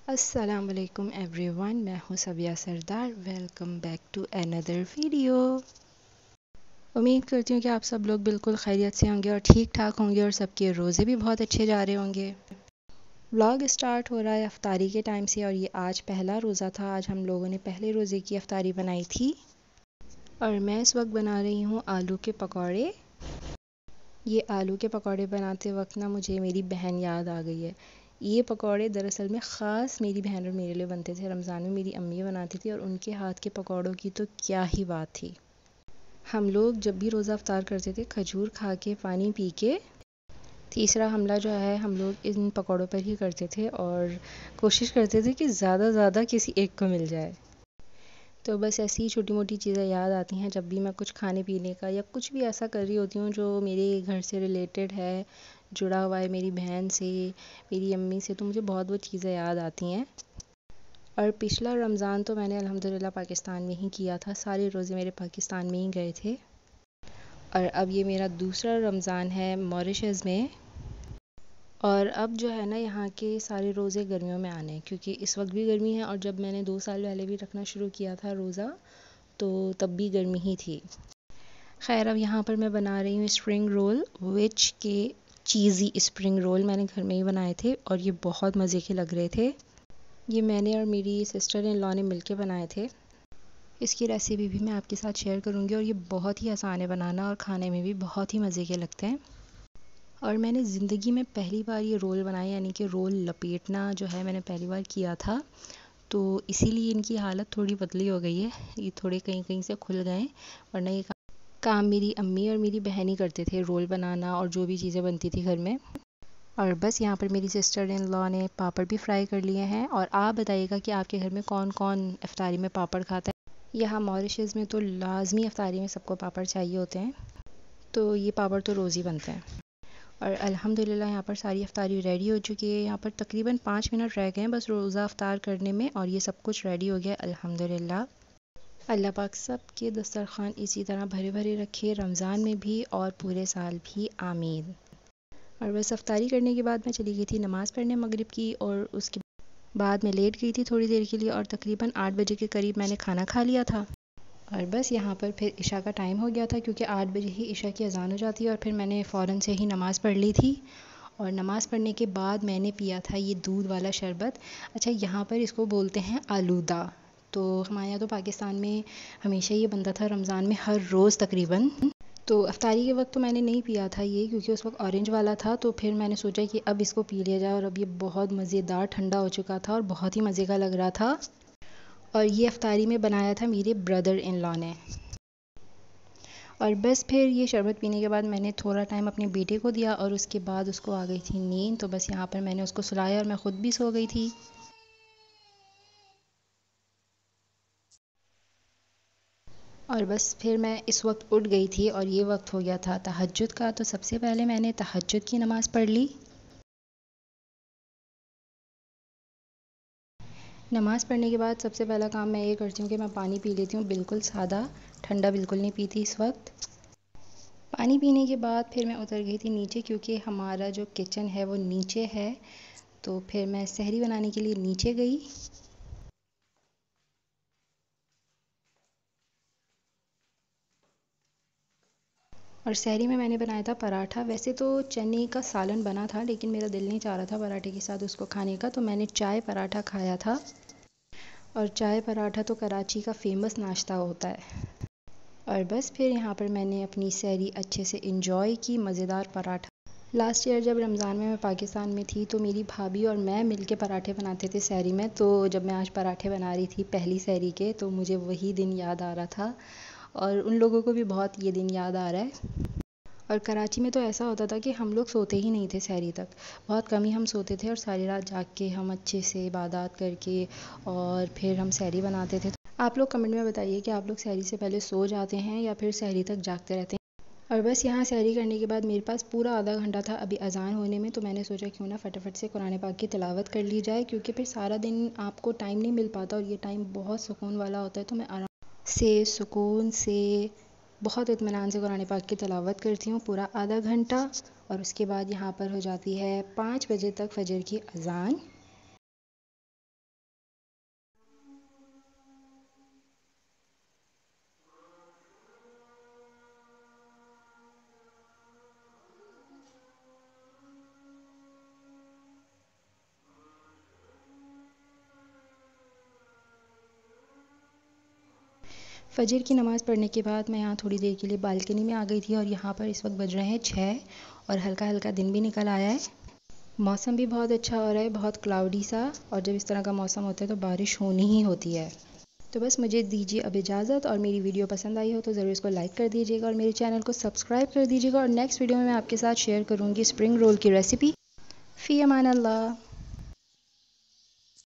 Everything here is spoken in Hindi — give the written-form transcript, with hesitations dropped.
अस्सलाम वालेकुम एवरीवन, मैं हूँ Sabiya Sardar. Welcome back to another video. उम्मीद करती हूँ कि आप सब लोग बिल्कुल खैरियत से होंगे और ठीक ठाक होंगे और सबके रोज़े भी बहुत अच्छे जा रहे होंगे। व्लॉग स्टार्ट हो रहा है अफ्तारी के टाइम से और ये आज पहला रोज़ा था। आज हम लोगों ने पहले रोज़े की अफ्तारी बनाई थी और मैं इस वक्त बना रही हूँ आलू के पकौड़े। ये आलू के पकौड़े बनाते वक्त ना मुझे मेरी बहन याद आ गई है। ये पकौड़े दरअसल में ख़ास मेरी बहन और मेरे लिए बनते थे। रमज़ान में मेरी अम्मी बनाती थी और उनके हाथ के पकौड़ों की तो क्या ही बात थी। हम लोग जब भी रोज़ा अफ्तार करते थे खजूर खा के पानी पी के तीसरा हमला जो है हम लोग इन पकौड़ों पर ही करते थे और कोशिश करते थे कि ज़्यादा ज़्यादा किसी एक को मिल जाए। तो बस ऐसी ही छोटी मोटी चीज़ें याद आती हैं जब भी मैं कुछ खाने पीने का या कुछ भी ऐसा कर रही होती हूँ जो मेरे घर से रिलेटेड है, जुड़ा हुआ है मेरी बहन से, मेरी अम्मी से, तो मुझे बहुत वो चीज़ें याद आती हैं। और पिछला रमज़ान तो मैंने अल्हम्दुलिल्लाह पाकिस्तान में ही किया था। सारे रोज़े मेरे पाकिस्तान में ही गए थे और अब ये मेरा दूसरा रमज़ान है मॉरिशस में। और अब जो है ना यहाँ के सारे रोज़े गर्मियों में आने हैं क्योंकि इस वक्त भी गर्मी है और जब मैंने 2 साल पहले भी रखना शुरू किया था रोज़ा तो तब भी गर्मी ही थी। खैर अब यहाँ पर मैं बना रही हूँ स्प्रिंग रोल, विच के चीज़ी स्प्रिंग रोल मैंने घर में ही बनाए थे और ये बहुत मज़े के लग रहे थे। ये मैंने और मेरी सिस्टर इन लॉ ने मिलके बनाए थे। इसकी रेसिपी भी मैं आपके साथ शेयर करूँगी और ये बहुत ही आसान है बनाना और खाने में भी बहुत ही मज़े के लगते हैं। और मैंने ज़िंदगी में पहली बार ये रोल बनाए, यानी कि रोल लपेटना जो है मैंने पहली बार किया था, तो इसीलिए इनकी हालत थोड़ी बदली हो गई है। ये थोड़े कहीं कहीं से खुल गए, वरना ये काम मेरी अम्मी और मेरी बहन ही करते थे, रोल बनाना और जो भी चीज़ें बनती थी घर में। और बस यहाँ पर मेरी सिस्टर इन लॉ ने पापड़ भी फ्राई कर लिए हैं। और आप बताइएगा कि आपके घर में कौन कौन इफ्तारी में पापड़ खाता है। यहाँ मॉरिशस में तो लाजमी इफ्तारी में सबको पापड़ चाहिए होते हैं, तो ये पापड़ तो रोज़ ही बनते हैं। और अल्हम्दुलिल्लाह यहाँ पर सारी इफ्तारी रेडी हो चुकी है। यहाँ पर तकरीबन 5 मिनट रह गए हैं बस रोज़ा अफ्तार करने में और ये सब कुछ रेडी हो गया अल्हम्दुलिल्लाह। अल्लाह पाक सब के दस्तरखान इसी तरह भरे भरे रखे, रमज़ान में भी और पूरे साल भी, आमीन। और बस अफ्तारी करने के बाद मैं चली गई थी नमाज़ पढ़ने मगरिब की और उसके बाद मैं लेट गई थी थोड़ी देर के लिए और तकरीबन 8 बजे के करीब मैंने खाना खा लिया था। और बस यहाँ पर फिर इशा का टाइम हो गया था क्योंकि 8 बजे ही इशा की अज़ान हो जाती है और फिर मैंने फ़ौरन से ही नमाज़ पढ़ ली थी। और नमाज़ पढ़ने के बाद मैंने पिया था ये दूध वाला शरबत। अच्छा, यहाँ पर इसको बोलते हैं आलूदा। तो हमारे यहाँ तो पाकिस्तान में हमेशा ये बनता था रमज़ान में हर रोज़ तकरीबन। तो अफ्तारी के वक्त तो मैंने नहीं पिया था ये क्योंकि उस वक्त ऑरेंज वाला था, तो फिर मैंने सोचा कि अब इसको पी लिया जाए और अब ये बहुत मज़ेदार ठंडा हो चुका था और बहुत ही मज़े का लग रहा था। और ये अफ्तारी में बनाया था मेरे ब्रदर इन लॉ ने। और बस फिर ये शरबत पीने के बाद मैंने थोड़ा टाइम अपने बेटे को दिया और उसके बाद उसको आ गई थी नींद, तो बस यहाँ पर मैंने उसको सुलाया और मैं ख़ुद भी सो गई थी। और बस फिर मैं इस वक्त उठ गई थी और ये वक्त हो गया था तहज्जुद का। तो सबसे पहले मैंने तहज्जुद की नमाज़ पढ़ ली। नमाज़ पढ़ने के बाद सबसे पहला काम मैं ये करती हूँ कि मैं पानी पी लेती हूँ, बिल्कुल सादा, ठंडा बिल्कुल नहीं पीती इस वक्त। पानी पीने के बाद फिर मैं उतर गई थी नीचे क्योंकि हमारा जो किचन है वो नीचे है, तो फिर मैं सहरी बनाने के लिए नीचे गई। और सहरी में मैंने बनाया था पराठा। वैसे तो चने का सालन बना था लेकिन मेरा दिल नहीं चाह रहा था पराठे के साथ उसको खाने का, तो मैंने चाय पराठा खाया था। और चाय पराठा तो कराची का फ़ेमस नाश्ता होता है। और बस फिर यहाँ पर मैंने अपनी सहरी अच्छे से इंजॉय की, मज़ेदार पराठा। लास्ट ईयर जब रमज़ान में मैं पाकिस्तान में थी तो मेरी भाभी और मैं मिलके पराठे बनाते थे सहरी में, तो जब मैं आज पराठे बना रही थी पहली सहरी के तो मुझे वही दिन याद आ रहा था और उन लोगों को भी बहुत ये दिन याद आ रहा है। और कराची में तो ऐसा होता था कि हम लोग सोते ही नहीं थे सहरी तक, बहुत कम ही हम सोते थे और सारी रात जाग के हम अच्छे से इबादत करके और फिर हम सहरी बनाते थे। आप लोग कमेंट में बताइए कि आप लोग सहरी से पहले सो जाते हैं या फिर सहरी तक जागते रहते हैं। और बस यहाँ सहरी करने के बाद मेरे पास पूरा आधा घंटा था अभी अज़ान होने में, तो मैंने सोचा क्यों ना फटाफट से कुरान पाक की तिलावत कर ली जाए क्योंकि फिर सारा दिन आपको टाइम नहीं मिल पाता और ये टाइम बहुत सुकून वाला होता है। तो मैं आराम से सुकून से बहुत इत्मीनान से कुरान पाक की तिलावत करती हूँ पूरा आधा घंटा। और उसके बाद यहाँ पर हो जाती है 5 बजे तक फ़जर की अज़ान। फजर की नमाज़ पढ़ने के बाद मैं यहाँ थोड़ी देर के लिए बालकनी में आ गई थी और यहाँ पर इस वक्त बज रहे हैं 6 और हल्का हल्का दिन भी निकल आया है। मौसम भी बहुत अच्छा हो रहा है, बहुत क्लाउडी सा, और जब इस तरह का मौसम होता है तो बारिश होनी ही होती है। तो बस मुझे दीजिए अब इजाज़त, और मेरी वीडियो पसंद आई हो तो ज़रूर इसको लाइक कर दीजिएगा और मेरे चैनल को सब्सक्राइब कर दीजिएगा। और नेक्स्ट वीडियो में मैं आपके साथ शेयर करूँगी स्प्रिंग रोल की रेसिपी। फ़ी अमान अल्लाह।